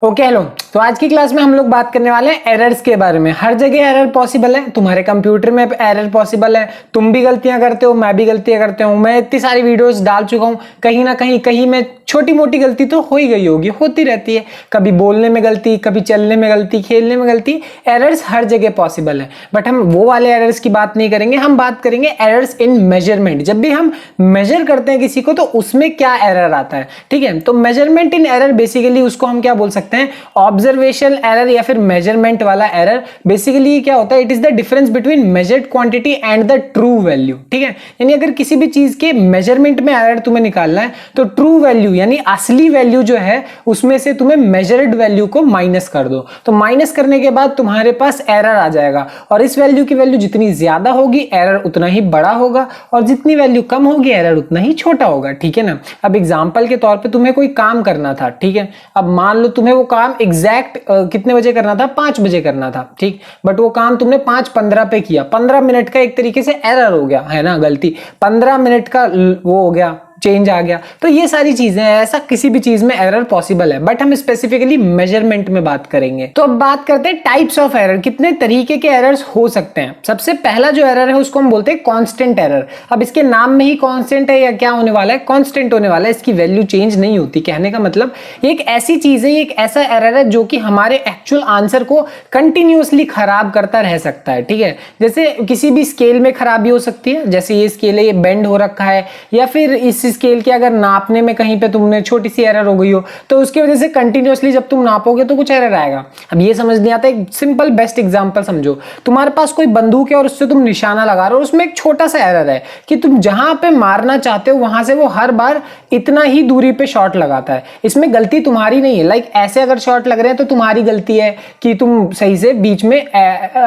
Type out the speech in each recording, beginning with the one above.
Okay hello. तो आज की क्लास में हम लोग बात करने वाले हैं एरर्स के बारे में। हर जगह एरर पॉसिबल है, तुम्हारे कंप्यूटर में एरर पॉसिबल है, तुम भी गलतियां करते हो, मैं भी गलतियां करते हूँ, मैं इतनी सारी वीडियोस डाल चुका हूँ, कहीं ना कहीं में छोटी मोटी गलती तो हो ही गई होगी, होती रहती है, कभी बोलने में गलती, कभी चलने में गलती, खेलने में गलती। एरर्स हर जगह पॉसिबल है, बट हम वो वाले एरर्स की बात नहीं करेंगे, हम बात करेंगे एरर्स इन मेजरमेंट। जब भी हम मेजर करते हैं किसी को तो उसमें क्या एरर आता है, ठीक है। तो मेजरमेंट इन एरर बेसिकली उसको हम क्या बोल सकते हैं, ऑब्जर्वेशन एरर या फिर मेजरमेंट वाला एरर। बेसिकली क्या होता है, it is the difference between measured quantity and the true value, ठीक है। यानी अगर किसी भी चीज के मेजरमेंट में एरर तुम्हें निकालना है तो ट्रू वैल्यू यानी असली वैल्यू जो है उसमें से तुम्हें मेजर्ड वैल्यू को माइनस कर दो। तो माइनस करने के बाद तुम्हारे पास एरर आ जाएगा, और इस वैल्यू की वैल्यू जितनी ज्यादा होगी एरर उतना ही बड़ा होगा, और जितनी वैल्यू कम होगी एरर उतना ही छोटा होगा, ठीक है ना। अब एग्जांपल के तौर पे तुम्हें कोई काम करना था, ठीक है। अब मान लो तुम्हें वो काम एग्जैक्ट कितने बजे करना था, 5 बजे करना था, ठीक। बट वो काम तुमने 5:15 पे किया, 15 मिनट का एक तरीके से एरर हो गया है ना, गलती 15 मिनट का वो हो गया, चेंज आ गया। तो ये सारी चीजें हैं, ऐसा किसी भी चीज में एरर पॉसिबल है, बट हम स्पेसिफिकली मेजरमेंट में बात करेंगे। तो अब बात करते हैं टाइप्स ऑफ एरर, कितने तरीके के एरर्स हो सकते हैं। सबसे पहला जो एरर है उसको हम बोलते हैं कांस्टेंट एरर। अब इसके नाम में ही कांस्टेंट है या क्या होने वाला है, कांस्टेंट होने वाला है, इसकी वैल्यू चेंज नहीं होती। कहने का मतलब एक ऐसी चीज है, एक ऐसा एरर है जो कि हमारे एक्चुअल आंसर को कंटिन्यूअसली खराब करता रह सकता है, ठीक है। जैसे किसी भी स्केल में खराबी हो सकती है, जैसे ये स्केल है, ये बेंड हो रखा है, या फिर इस स्केल के अगर नापने में कहीं पे तुमने छोटी सी एरर हो गई हो तो उसकी वजह से कंटिन्यूअसली जब तुम नापोगे तो कुछ एरर आएगा। अब ये समझ नहीं आता, एक सिंपल बेस्ट एग्जांपल समझो। तुम्हारे पास कोई बंदूक है और उससे तुम निशाना लगा रहे हो, उसमें एक छोटा सा एरर है कि तुम जहां पे मारना चाहते हो वहां से वो हर बार इतना ही दूरी पे शॉट लगाता है। इसमें गलती तुम्हारी नहीं है, लाइक ऐसे अगर शॉट लग रहे हैं तो तुम्हारी गलती है कि तुम सही से बीच में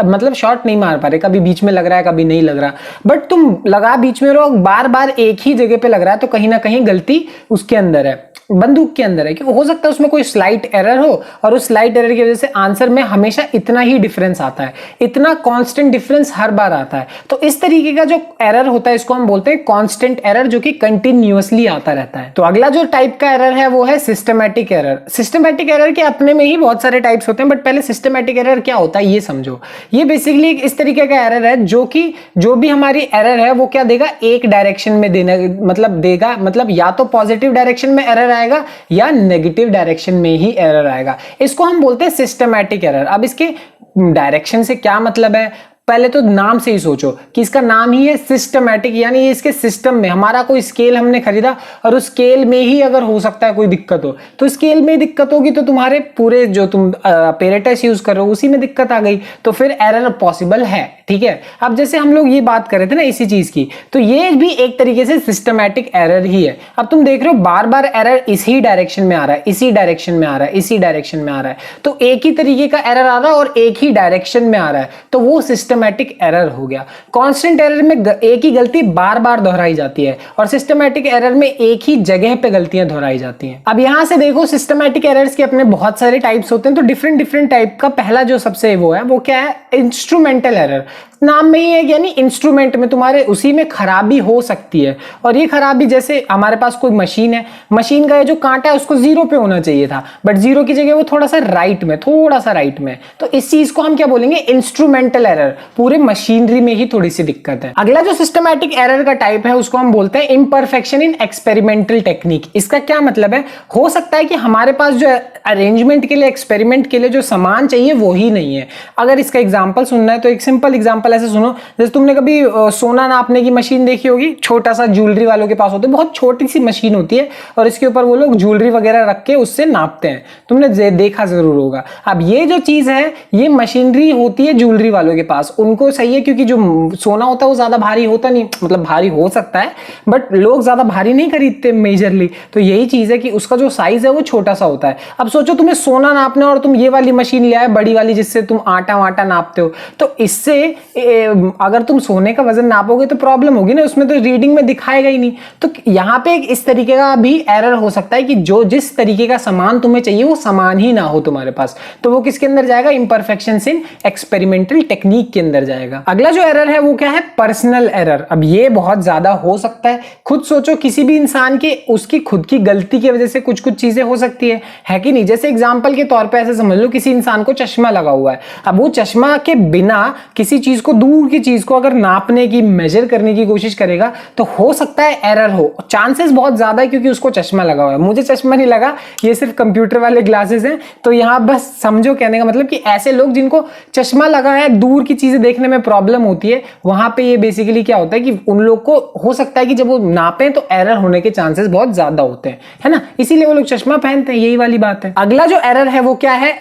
मतलब शॉट नहीं मार पा रहे, कभी बीच में लग रहा है कभी नहीं लग रहा। बट तुम लगा बीच में रहो, बार बार एक ही जगह पे लग रहा है, तो कहीं ना कहीं गलती उसके अंदर है, बंदूक के अंदर है। कि हो सकता है उसमें कोई स्लाइट एरर हो और उस स्लाइट एरर की वजह से आंसर में हमेशा इतना ही डिफरेंस आता है, इतना कांस्टेंट डिफरेंस हर बार आता है। तो इस तरीके का जो एरर होता है इसको हम बोलते हैं कांस्टेंट एरर, जो कि कंटिन्यूअसली आता रहता है। तो अगला जो टाइप का एरर है वो है सिस्टमैटिक एरर। सिस्टमैटिक एरर के अपने में ही बहुत सारे टाइप्स होते हैं, बट पहले सिस्टमैटिक एरर क्या होता है ये समझो। ये बेसिकली इस तरीके का एरर है जो कि जो भी हमारी एरर है वो क्या देगा, एक डायरेक्शन में देना मतलब देगा, मतलब या तो पॉजिटिव डायरेक्शन में एरर आएगा या नेगेटिव डायरेक्शन में ही एरर आएगा। इसको हम बोलते हैं सिस्टमैटिक एरर। अब इसके डायरेक्शन से क्या मतलब है, पहले तो नाम से ही सोचो कि इसका नाम ही है सिस्टमैटिक, यानी इसके सिस्टम में हमारा कोई स्केल हमने खरीदा और उस स्केल में ही अगर हो सकता है कोई दिक्कत हो, तो स्केल में दिक्कत होगी तो तुम्हारे पूरे जो तुम अपैरेटस यूज कर रहे हो उसी में दिक्कत आ गई, तो फिर एरर पॉसिबल है, ठीक है। अब जैसे हम लोग ये बात कर रहे थे ना इसी चीज की, तो ये भी एक तरीके से सिस्टमैटिक एरर ही है। अब तुम देख रहे हो बार बार एरर इसी डायरेक्शन में आ रहा है, इसी डायरेक्शन में आ रहा है, इसी डायरेक्शन में आ रहा है, तो एक ही तरीके का एरर आ रहा है और एक ही डायरेक्शन में आ रहा है, तो वो सिस्टमैटिक एरर हो गया। कांस्टेंट एरर में एक ही गलती बार बार दोहराई जाती है, और सिस्टमैटिक एरर में एक ही जगह पे गलतियां दोहराई जाती हैं। अब यहां से देखो सिस्टमैटिक एरर्स के अपने बहुत सारे टाइप्स होते हैं, तो डिफरेंट टाइप का पहला जो सबसे वो है वो क्या है, इंस्ट्रूमेंटल एरर। नाम में ही है, यानी इंस्ट्रूमेंट में तुम्हारे उसी में खराबी हो सकती है, और ये खराबी जैसे हमारे पास कोई मशीन है, मशीन का ये जो कांटा है उसको 0 पे होना चाहिए था, बट 0 की जगह वो थोड़ा सा राइट में, तो इस चीज को हम क्या बोलेंगे, इंस्ट्रूमेंटल एरर। पूरे मशीनरी में ही थोड़ी सी दिक्कत है। अगला जो सिस्टमैटिक एरर का टाइप है उसको हम बोलते हैं इम्परफेक्शन इन एक्सपेरिमेंटल टेक्निक। इसका क्या मतलब है, हो सकता है कि हमारे पास जो अरेंजमेंट के लिए, एक्सपेरिमेंट के लिए जो सामान चाहिए वो ही नहीं है। अगर इसका एग्जांपल सुनना है तो एक सिंपल एग्जांपल ऐसे सुनो, जैसे तुमने कभी सोना नापने की मशीन देखी होगी, छोटा सा ज्वेलरी वालों के पास होती है, बहुत छोटी सी मशीन होती है और इसके ऊपर वो लोग ज्वेलरी वगैरह रख के उससे नापते हैं, तुमने देखा जरूर होगा। अब ये जो चीज है ये मशीनरी होती है ज्वेलरी वालों के पास, उनको सही है क्योंकि जो सोना होता है वो ज्यादा भारी होता नहीं, मतलब भारी हो सकता है बट लोग ज्यादा भारी नहीं खरीदते मेजरली, तो यही चीज है कि उसका जो साइज है वो छोटा सा होता है। अब सोचो तुम्हें सोना नापना और तुम ये वाली मशीन ले आए बड़ी वाली जिससे तुम आटा वाटा नापते हो, तो इससे अगर तुम सोने का वजन नापोगे तो प्रॉब्लम होगी ना, उसमें तो रीडिंग में दिखाएगा ही नहीं। तो यहाँ पे एक इस तरीके का भी एरर हो सकता है कि जो जिस तरीके का सामान तुम्हें चाहिए वो सामान ही ना हो तुम्हारे पास, तो वो किसके अंदर जाएगा, इंपरफेक्शंस इन एक्सपेरिमेंटल टेक्निक के अंदर जाएगा। अगला जो एरर है वो क्या है, पर्सनल एरर। अब ये बहुत ज्यादा हो सकता है, खुद सोचो किसी भी इंसान के उसकी खुद की गलती की वजह से कुछ कुछ चीजें हो सकती है कि नहीं। जैसे एग्जांपल के तौर पे ऐसे समझ लो किसी इंसान को चश्मा लगा हुआ है, अब वो चश्मा के बिना किसी चीज को, दूर की चीज को अगर नापने की, मेजर करने की कोशिश करेगा तो हो सकता है एरर हो, चांसेस बहुत ज्यादा है क्योंकि उसको चश्मा लगा हुआ है। मुझे चश्मा नहीं लगा, ये सिर्फ कंप्यूटर वाले ग्लासेस हैं, तो यहां बस समझो कहने का मतलब कि ऐसे लोग जिनको चश्मा लगा है, दूर की चीजें देखने में प्रॉब्लम होती है, वहां पे ये बेसिकली क्या होता है कि उन लोग को हो सकता है कि जब वो नापे तो एरर होने के चांसेस बहुत ज्यादा होते हैं, है ना, इसीलिए वो लोग चश्मा पहनते हैं, यही वाली बात है। अगला जो एरर है वो क्या है,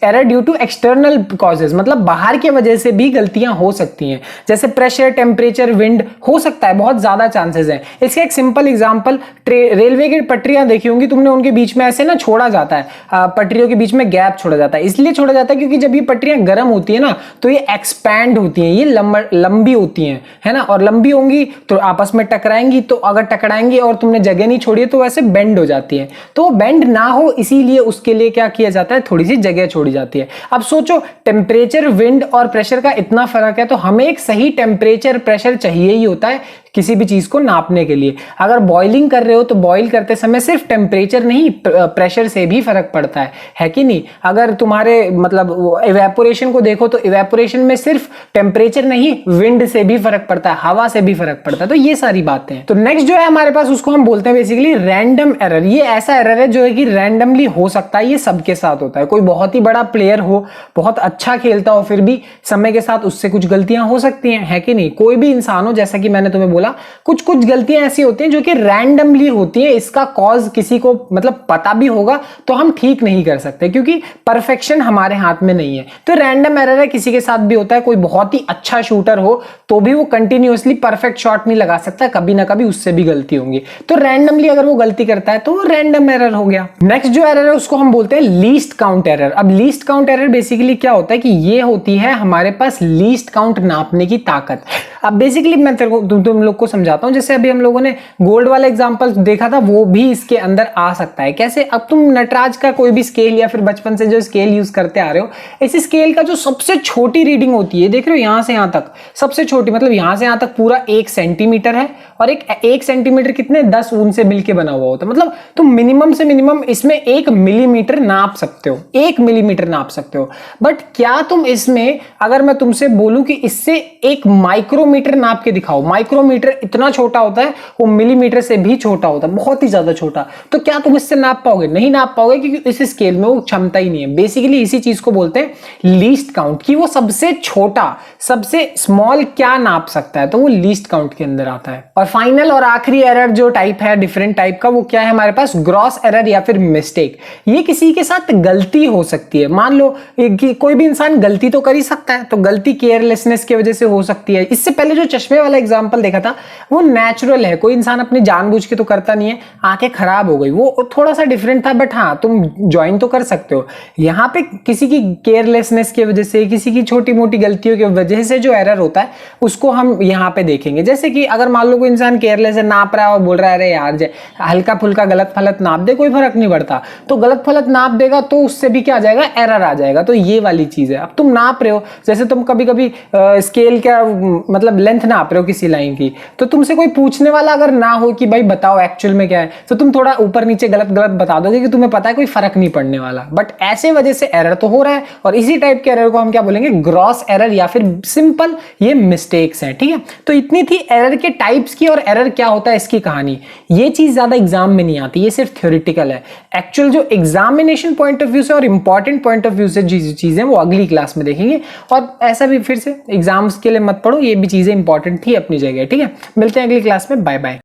error due to external causes, मतलब बाहर की वजह से भी गलतियां हो सकती हैं, जैसे प्रेशर, टेम्परेचर, विंड, हो सकता है, बहुत ज्यादा चांसेस है। इसका एक सिंपल एग्जांपल, रेलवे की पटरियां देखी होंगी तुमने, उनके बीच में ऐसे ना छोड़ा जाता है, पटरियों के बीच में गैप छोड़ा जाता है, इसलिए छोड़ा जाता है क्योंकि जब ये पटरियां गर्म होती है ना तो ये एक्सपैंड होती हैं, ये लंबी होती हैं, है ना, और लंबी होंगी तो आपस में टकराएंगी, तो अगर टकराएंगी और तुमने जगह नहीं छोड़ी तो वैसे बेंड हो जाती है, तो बेंड ना हो इसीलिए उसके लिए क्या किया जाता है, थोड़ी सी जगह छोड़ी जाती है। अब सोचो टेम्परेचर, विंड और प्रेशर का इतना फर्क है, तो हमें एक सही टेम्परेचर, प्रेशर चाहिए ही होता है किसी भी चीज को नापने के लिए। अगर बॉइलिंग कर रहे हो तो बॉइल करते समय सिर्फ टेम्परेचर नहीं, प्रेशर से भी फर्क पड़ता है कि नहीं। अगर तुम्हारे मतलब इवेपोरेशन को देखो तो इवेपोरेशन में सिर्फ टेम्परेचर नहीं, विंड से भी फर्क पड़ता है, हवा से भी फर्क पड़ता है, तो ये सारी बातें हैं। तो नेक्स्ट जो है हमारे पास, उसको हम बोलते हैं बेसिकली रैंडम एरर। ये ऐसा एरर है जो है कि रैंडमली हो सकता है, ये सबके साथ होता है। कोई बहुत ही बड़ा प्लेयर हो, बहुत अच्छा खेलता हो, फिर भी समय के साथ उससे कुछ गलतियां हो सकती हैं, है कि नहीं। कोई भी इंसान हो, जैसा कि मैंने तुम्हें बोला, कुछ कुछ गलतियां ऐसी होती हैं जो कि रैंडमली होती हैं, इसका कॉज किसी को मतलब पता भी होगा तो हम ठीक नहीं कर सकते क्योंकि परफेक्शन हमारे हाथ में नहीं है। तो रैंडम एरर है, किसी के साथ भी होता है। कोई बहुत ही अच्छा शूटर हो तो भी वो कंटिन्यूअसली परफेक्ट शॉट नहीं लगा सकता, कभी ना कभी उससे भी गलती होंगी। तो रैंडमली अगर वो गलती करता है तो वो रैंडम एरर हो गया। नेक्स्ट जो एरर है उसको हम बोलते हैं लीस्ट काउंट एरर। अब लीस्ट काउंट एरर बेसिकली क्या होता है कि ये होती है हमारे पास लीस्ट काउंट नापने की ताकत। अब बेसिकली मैं तुम लोग को समझाता हूं, जैसे अभी हम लोगों ने गोल्ड वाला एग्जांपल देखा था, वो भी इसके अंदर आ सकता है। कैसे, अब तुम नटराज का कोई भी स्केल या फिर बचपन से जो स्केल यूज करते आ रहे हो, इस स्केल का जो सबसे छोटी रीडिंग होती है, देख रहे हो यहां से यहां तक सबसे छोटी, मतलब यहां से यहां तक पूरा 1 सेंटीमीटर है, और एक सेंटीमीटर कितने 10 ऊन से मिलके बना हुआ होता है। मतलब तुम मिनिमम से मिनिमम इसमें 1 मिलीमीटर नाप सकते हो, 1 मिलीमीटर नाप सकते हो। बट क्या तुम इसमें, अगर मैं तुमसे बोलूं कि इससे 1 माइक्रोमीटर नाप के दिखाओ, माइक्रोमीटर इतना छोटा होता है, वो मिलीमीटर से भी छोटा होता है, बहुत ही ज्यादा छोटा, तो क्या तुम इससे नाप पाओगे? नहीं नाप पाओगे, क्योंकि इस स्केल में वो क्षमता ही नहीं है। बेसिकली इसी चीज को बोलते हैं लीस्ट काउंट, कि वो सबसे छोटा, सबसे स्मॉल क्या नाप सकता है, तो वो लीस्ट काउंट के अंदर आता है। और फाइनल और आखिरी एरर जो टाइप है डिफरेंट टाइप का, वो क्या है हमारे पास, ग्रॉस एरर या फिर मिस्टेक। ये किसी के साथ गलती हो सकती है। मान लो कि कोई भी इंसान गलती तो कर ही सकता है, तो गलती केयरलेसनेस की वजह से हो सकती है। इससे पहले जो चश्मे वाला एग्जांपल देखा था वो नेचुरल है, कोई इंसान अपनी जानबूझ के तो करता नहीं है, आंखें खराब हो गई, वो थोड़ा सा डिफरेंट था, बट हाँ तुम ज्वाइन तो कर सकते हो। यहाँ पे किसी की केयरलेसनेस की वजह से, किसी की छोटी मोटी गलतियों की वजह से जो एरर होता है उसको हम यहाँ पे देखेंगे। जैसे कि अगर मान लो कोई इंसान केयरलेस है, नाप रहा है और बोल रहा है अरे यार हल्का फुल्का गलत फलत नाप दे, कोई फर्क नहीं पड़ता, तो गलत फलत नाप देगा तो उससे भी क्या आ जाएगा, एरर आ जाएगा। तो ये वाली चीज है। अब तुम नाप रहे हो, जैसे तुम कभी कभी स्केल का मतलब लेंथ नाप रहे हो किसी लाइन की, तो तुमसे कोई पूछने वाला अगर ना हो कि भाई बताओ एक्चुअल में क्या है, तो तुम थोड़ा ऊपर नीचे गलत गलत बता दोगे कि तुम्हें पता है कोई फर्क नहीं पड़ने वाला। बट ऐसे वजह से एरर तो हो रहा है, और इसी टाइप के एरर को हम क्या बोलेंगे, ग्रॉस एरर या फिर सिंपल ये मिस्टेक्स हैं। ठीक है, तो इतनी थी एरर के टाइप्स की और एरर क्या होता है इसकी कहानी। ये चीज ज्यादा एग्जाम में नहीं आती, ये सिर्फ थ्योरेटिकल है। एक्चुअल जो एग्जामिनेशन पॉइंट ऑफ व्यू से और इंपॉर्टेंट पॉइंट ऑफ व्यू से चीजें वो अगली क्लास में देखेंगे। और ऐसा भी फिर से एग्जाम्स के लिए मत पढ़ो, ये भी चीजें इंपॉर्टेंट थी अपनी जगह। ठीक है, मिलते हैं अगली क्लास में, बाय बाय।